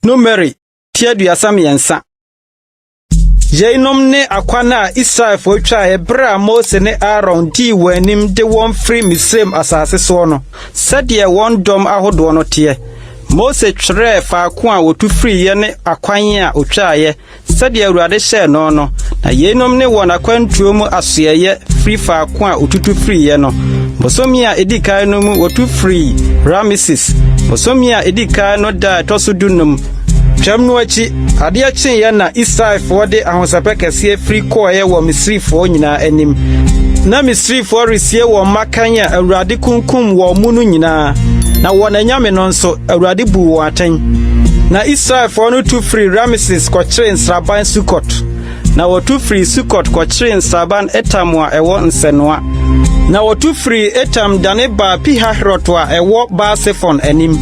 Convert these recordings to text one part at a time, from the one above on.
Numeri tiaduasa miɛnsa. Yeinom ne akwana Israelfo twa ebra Mose ne Aaron di wanim de wɔn firi Misraim asase so no. Sɛdeɛ wɔn dɔm ahodo no teɛ. Mose twerɛ faako a wotu firi ye ne akwan a otwae. Sɛdeɛ Awurade hyɛ no no. Na yeinom ne wɔn akwantuo mu asoɛyɛ firi faako a otutu firi ye no. Bosomi a edikan no mu wotu firi Rameses. Bosomi a edikan no da ɛtɔ dunum. Twam no akyi ade akyen ye na Israelfo de ahosapɛ kɛse firi kɔɔyɛ wɔ Misrifo nyinaa anim. Na Misrifo resie wɔ makan a Awurade kunkum wɔ mu no nyinaa. Na wɔn anyame no nso Awurade bu wɔ atɛn. Na Israelfo no tu firi Rameses kɔkyere nsraban Sukot. Na wɔtu firi Sukot kɔkyere nsraban Etam a ɛwɔ nsɛnoa. Na wɔtu firi Etam dane ba Pihahirot a ɛwɔ Baal-Sefon anim.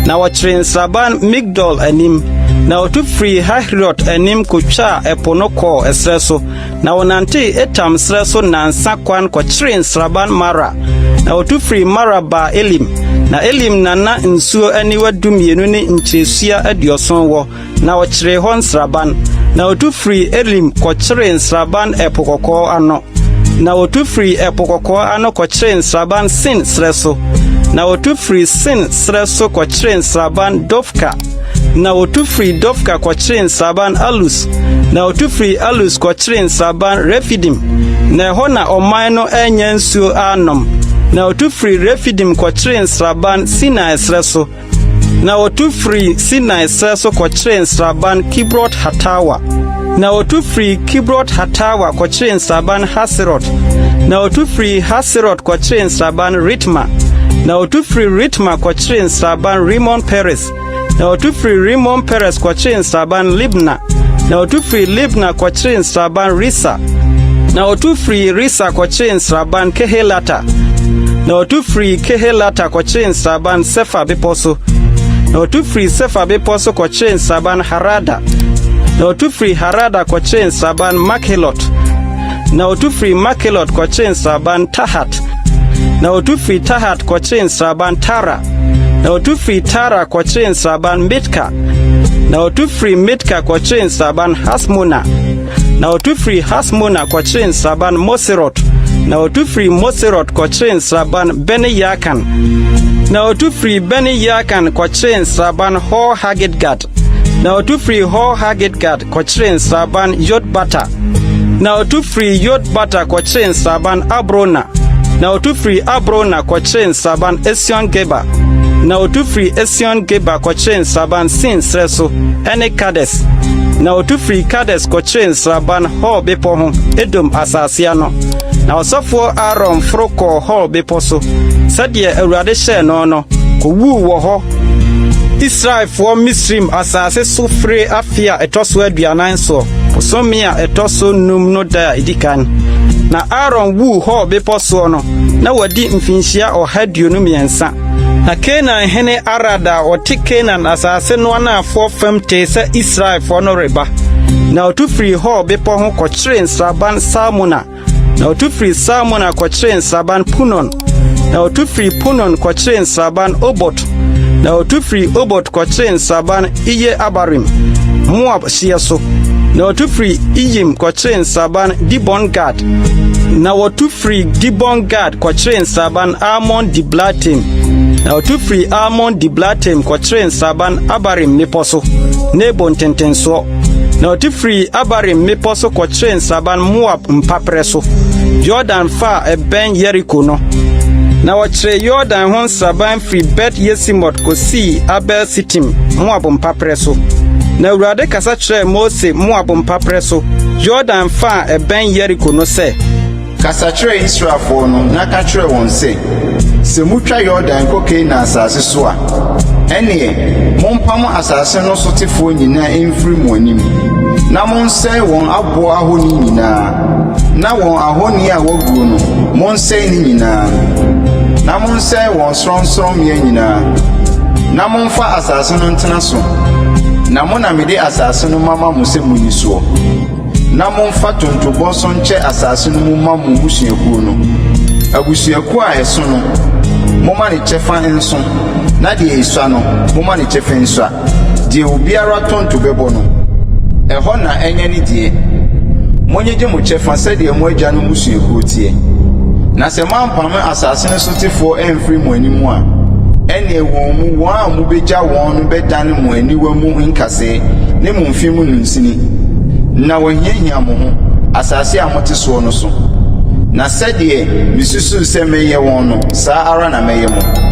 Na wɔkyere nsraban Migdol anim. Na wɔtu firi Hahirot anim kotwa ɛpo no kɔɔ ɛsrɛ so. Na wɔnante Etam srɛ so nansa kwan kɔkyere nsraban Mara. Na wɔtu firi Mara ba Elim. Na Elim nana nsuo aniwa dumienu ne nkyesua aduoson wɔ. Na wɔkyere hɔ nsraban. Na wɔtu firi Elim kɔkyere nsraban ɛpo kɔkɔɔ ano. Na wɔtu firi ɛpo kɔkɔɔ ano kɔkyere nsraban Sin srɛ so. Na wɔtu firi Sin srɛ so kɔkyere nsraban Dofka. Na wɔtu firi Dofka kɔkyere nsraban Alus. Na wɔtu firi Alus kɔkyere nsraban Refidim. Na ɛhɔ na ɔman no ɛnyɛ nsuo anom. Na wɔtu firi Refidim kɔkyere nsraban Sinai srɛ so. Na wɔtu firi Sinai srɛ so kɔkyere nsraban Kibrot Hatawa. Na wɔtu firi Kibrot Hatawa kɔkyere nsraban Haserot. Na wɔtu firi Haserot kɔkyere nsraban Ritma. Na wɔtu firi Ritma kɔkyere nsraban Rimon Peres. Na wɔtu firi Rimon Peres kɔkyere nsraban Libna. Na wɔtu firi Libna kɔkyere nsraban Risa. Na wɔtu firi Risa kɔkyere nsraban Kehelata. Na wɔtu firi Kehelata kɔkyere nsraban Sefa bepɔ so. Na wɔtu firi Sefa bepɔ so kɔkyere nsraban Harada. Na wɔtu firi Harada kɔkyere nsraban Makhelot. Na wɔtu firi Makhelot kɔkyere nsraban Tahat. Na wɔtu firi Tahat kɔkyere nsraban Tara. Na wɔtu firi Tara kɔkyere nsraban Mitka. Na wɔtu firi Mitka kɔkyere nsraban Hasmona. Na wɔtu firi Hasmona kɔkyere nsraban Moserot. Na wɔtu firi Moserot kɔkyere nsraban Bene-Yakan. Na wɔtu firi Bene-Yakan kɔkyere nsraban Hor-Hagidgad. Na wɔtu firi Hor-Hagidgad kɔkyere nsraban Yotbata. Na wɔtu firi Yotbata kɔkyere nsraban Abrona. Na wɔtu firi Abrona kɔkyere nsraban Esion-Geba. Na wɔtu firi Esion-Geba kɔkyere nsraban Sin srɛ so ɛne Kades. Na wɔtu firi Kades kɔkyere nsraban Hor bepɔ ho Edom asase ano. Na ɔsɔfoɔ Aaron foro kɔɔ Hor bepɔ so. Sɛdeɛ Awurade hyɛɛ no no, kɔwuu wɔ hɔ. Israelfoɔ Misraim asase so fire afe a ɛtɔ so aduanan so. Bosomi a ɛtɔ so num no da a edikan. Na Aaron wuu Hor bepɔ so no, na wadi mfinhyia 123. Na Canaan hene Arad a ɔte Canaan asase no anafoɔ fam tee sɛ Israelfoɔ no reba. Na ɔtu firi Hor bepɔ ho kɔkyere nsraban Salmona. Na ɔtu firi Salmona kɔkyere nsraban Punon. Na ɔtu firi Punon kɔkyere nsraban Obot. Na ɔtu firi Obot kɔkyere nsraban Iye Abarim, Moab hyeɛ so. Na ɔtu firi Iyim kɔkyere nsraban Dibon Gad. Na ɔtu firi Dibon Gad kɔkyere nsraban Almon Diblatim. Na ɔtu firi Almon Diblatim kɔkyere nsraban Abarim mepɔ so, Nebo ntentensoɔ. Na ɔtu firi Abarim mepɔ so kɔkyere nsraban Moab mpaprɛ so, Jordan fa ɛbɛn Yeriko no. Na wɔkyerɛ Jordan ho nsraban firi Bet Yesimot kɔsii Abel Sitim, Moab mpaprɛ so. Na Awurade kasa kyerɛ Mose Moab mpaprɛ so, Jordan fa ɛbɛn Yeriko no sɛ, kasa kyerɛ Israelfoɔ no na ka kyerɛ wɔn sɛ, sɛ mutwa Jordan kɔ Canaan asase so a, ɛneɛ mompam asase no so tefoɔ nyinaa ɛmfiri mo anim. Na monsɛe wɔn aboɔ ahoni nyinaa. Na wɔn ahoni a wɔguo no, monsɛe ne nyinaa. Na monsɛe wɔn sorɔnsorɔmmea nyinaa. Na momfa asase no ntena so. Na mo na mede asase no mama mo sɛ munni soɔ. Na momfa tontobɔ so nkyɛ asase no mu ma mo busuakuo no. Abusuakuo a ɛso no, moma ne kyɛfa nso. Na deɛ esua no, moma ne kyɛfa nsua. die obiara tonto bɛbɔ no ɛhɔ na ɛnyɛ ne die monyegye mo kyɛfa sɛdeɛ mo agya no musuakuo tie na sɛ mampam asase no so tefoɔ ɛmfiri mo anim a ɛne wɔn mu wɔn a mubegya wɔn no bɛdane mo aniwa mu nkasee ne mo mfi mu nunsini na wɔhiahia mo ho asase a mote soɔ no so na sɛdeɛ misusu sɛ mɛyɛ wɔn no saa ara na mɛyɛ mo